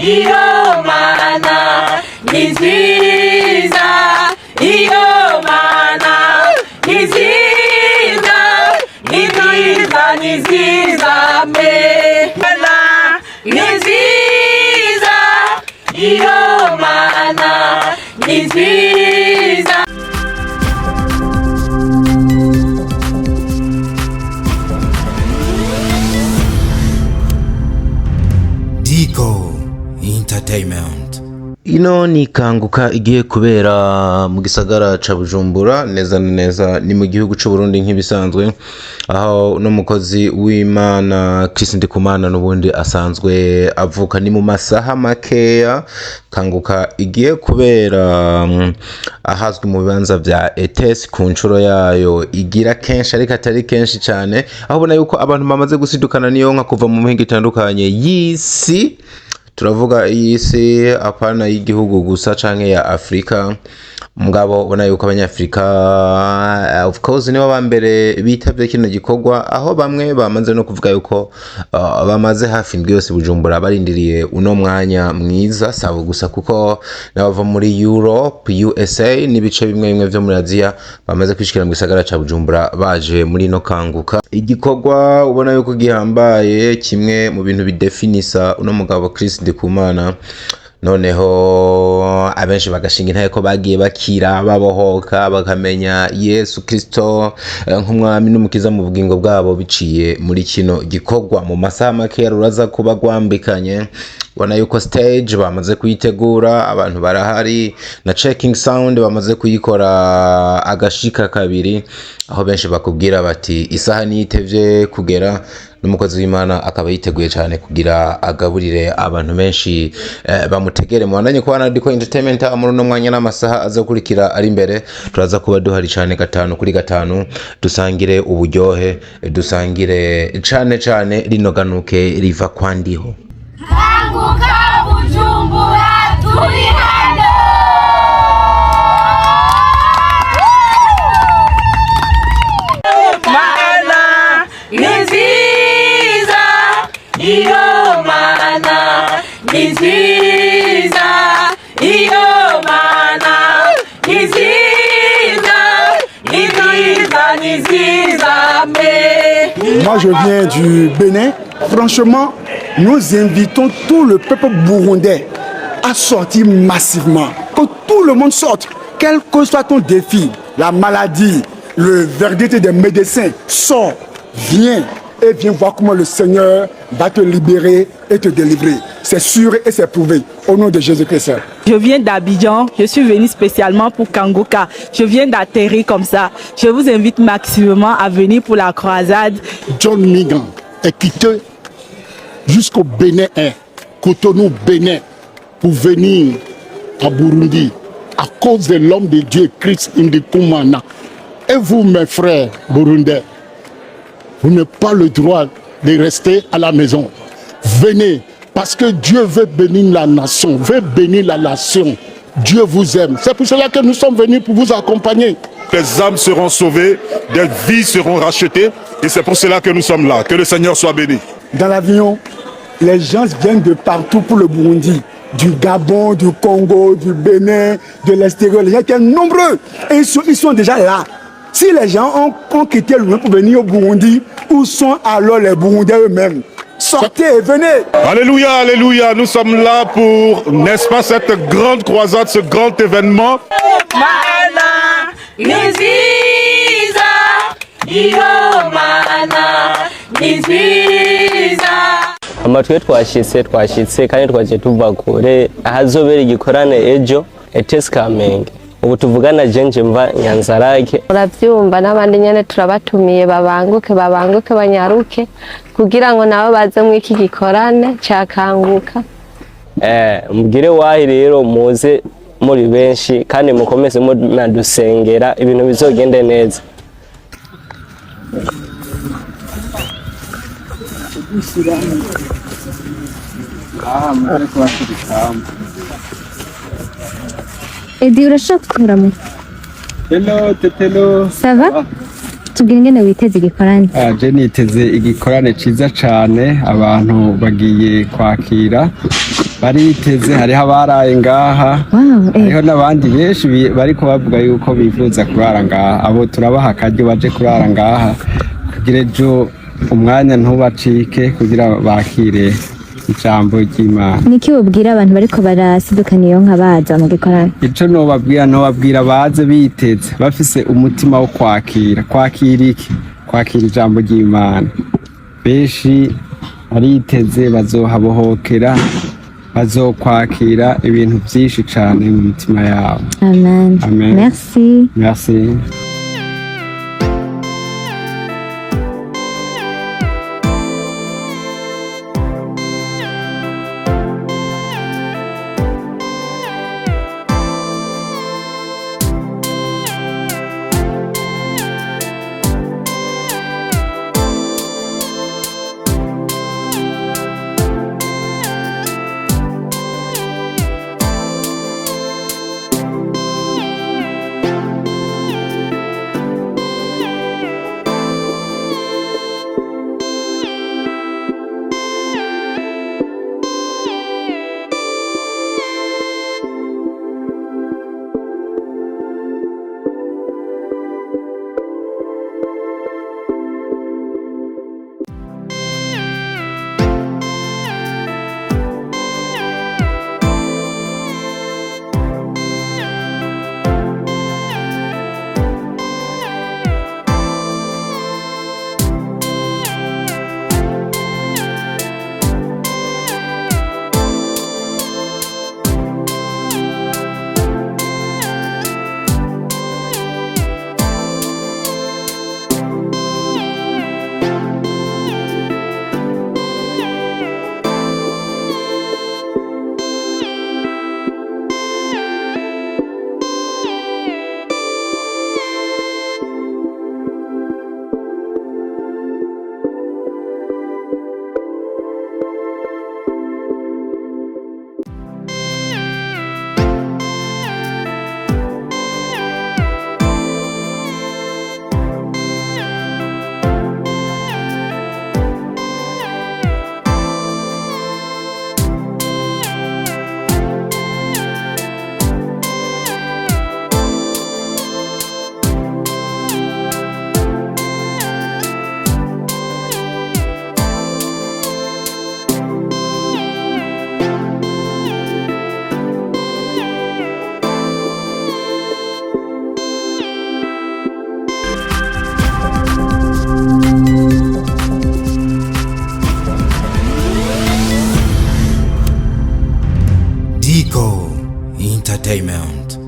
iyo mana nziza, iyo mana nziza, nziza, nziza me, mana nziza, iyo mana nziza. Entertainment. Ino ni kanguka igiye kubera mu gisagara ca Bujumbura, neza neza ni mu gihugu c'u Burundi nk'ibisanzwe, aho no mukozi w'Imana Chris Ndikumana n'ubundi asanzwe avuka. Ni mu masaha makeya kanguka igiye kubera ahazwi mu bibanza vya ETS ku ncuro yayo igira kenshi, ariko atari kenshi cyane, aho ubona yuko abantu bamaze gusidukana niyo nka kuva mu mihingo itandukanye y'isi. Turavuga iy'isi apana y'igihugu gusa canke ya Afrika, mugabo ubona yuko abanyafrika of course nibo bambere bitavye kino gikorwa, aho bamwe bamaze no kuvuga yuko bamaze hafi indwi yose Bujumbura barindiriye uno mwanya mwiza, sabo gusa kuko nabava muri Europe, USA n'ibice bimwe bimwe vyo muri Aziya bamaze kwishikira mu gisagara ca Bujumbura baje muri no kanguka. Igikorwa ubona yuko gihambaye, kimwe mu bintu bidefinisa uno mugabo Chris Ndikumana. Noneho abenshi bagashinga intaye ko bagiye bakira babohoka bakamenya Yesu Kristo nk'umwami n'umukiza mu bugingo bwabo biciye muri kino gikorwa. Mu masaha make ruraza kuba gwambikanye, ubona yuko stage bamaze kuyitegura, abantu barahari na checking sound bamaze kuyikora agashika kabiri, aho benshi bakubwira bati isaha niyitevye kugera, n'umukozi w'Imana akaba yiteguye cyane kugira agaburire abantu benshi bamutegere. Mwandanye kubana Diko Entertainment muri no mwanya n'amasaha azakurikira ari imbere, turaza kuba duhari cyane 5 kuri 5, dusangire uburyohe, dusangire cyane rinoganuke riva kwandiho. Kanguka Bujumbura turi hano. Mana nziza, iyo mana nziza, iyo mana nziza, nziza, nziza me. Moi je viens du Bénin. Franchement, nous invitons tout le peuple burundais à sortir massivement. Que tout le monde sorte, quel que soit ton défi, la maladie, le verdict des médecins, sors, viens et viens voir comment le Seigneur va te libérer et te délivrer. C'est sûr et c'est prouvé. Au nom de Jésus-Christ. Je viens d'Abidjan, je suis venu spécialement pour Kanguka. Je viens d'atterrir comme ça. Je vous invite maximum à venir pour la croisade. John Migan est quitté jusqu'au Bénin, Cotonou, Bénin, pour venir à Burundi à cause de l'homme de Dieu, Chris Ndikumana. Et vous, mes frères burundais, vous n'avez pas le droit de rester à la maison. Venez, parce que Dieu veut bénir la nation, veut bénir la nation. Dieu vous aime. C'est pour cela que nous sommes venus pour vous accompagner. Les âmes seront sauvées, des vies seront rachetées, et c'est pour cela que nous sommes là. Que le Seigneur soit béni. Dans l'avion, les gens viennent de partout pour le Burundi. Du Gabon, du Congo, du Bénin, de l'extérieur. Les gens qui sont nombreux. Et ils sont déjà là. Si les gens ont quitté le pour venir au Burundi, où sont alors les Burundais eux-mêmes? Sortez et venez. Alléluia, alléluia. Nous sommes là pour, n'est-ce pas, cette grande croisade, ce grand événement. Mana nziza, iyo mana nziza. Amatwe twashitse kandi twaje tuva kure ahazobera igikorane ejo ETS Kamenge. Ubu tuvugana jenje mva Nyanzarake. Uravyumva n'abandi nyene turabatumiye babanguke banyaruke kugira ngo nabo baze mu iki gikorane ca Kanguka. Mugire wahi rero muze muri benshi kandi mukomeze munadusengera ibintu bizogende neza. Edi urashaka kuramutsa? Hello tetelo. Sava? Tubwire ingene witeze igikorane. Je niteze igikorane ciza cane, abantu bagiye kwakira bariteze, hariho abaraye ngaha, hariho n'abandi benshi bari kubavuga yuko bifuza kurara ngaha. Abo turabaha akaryo baje kurara ngaha kugira ejo umwanya ntubacike kugira bakire ijambo ry'Imana. Niki ubwira abantu bariko barasidukana iyo nka baza mu gikorane? Ico nobabwira baze biteze bafise umutima wo kwakira iki? Kwakira ijambo ry'Imana. Benshi bariteze bazohabohokera, bazokwakira ibintu byinshi cyane mu mitima yabo. Amen. Amen. Merci. Yuko Entertainment.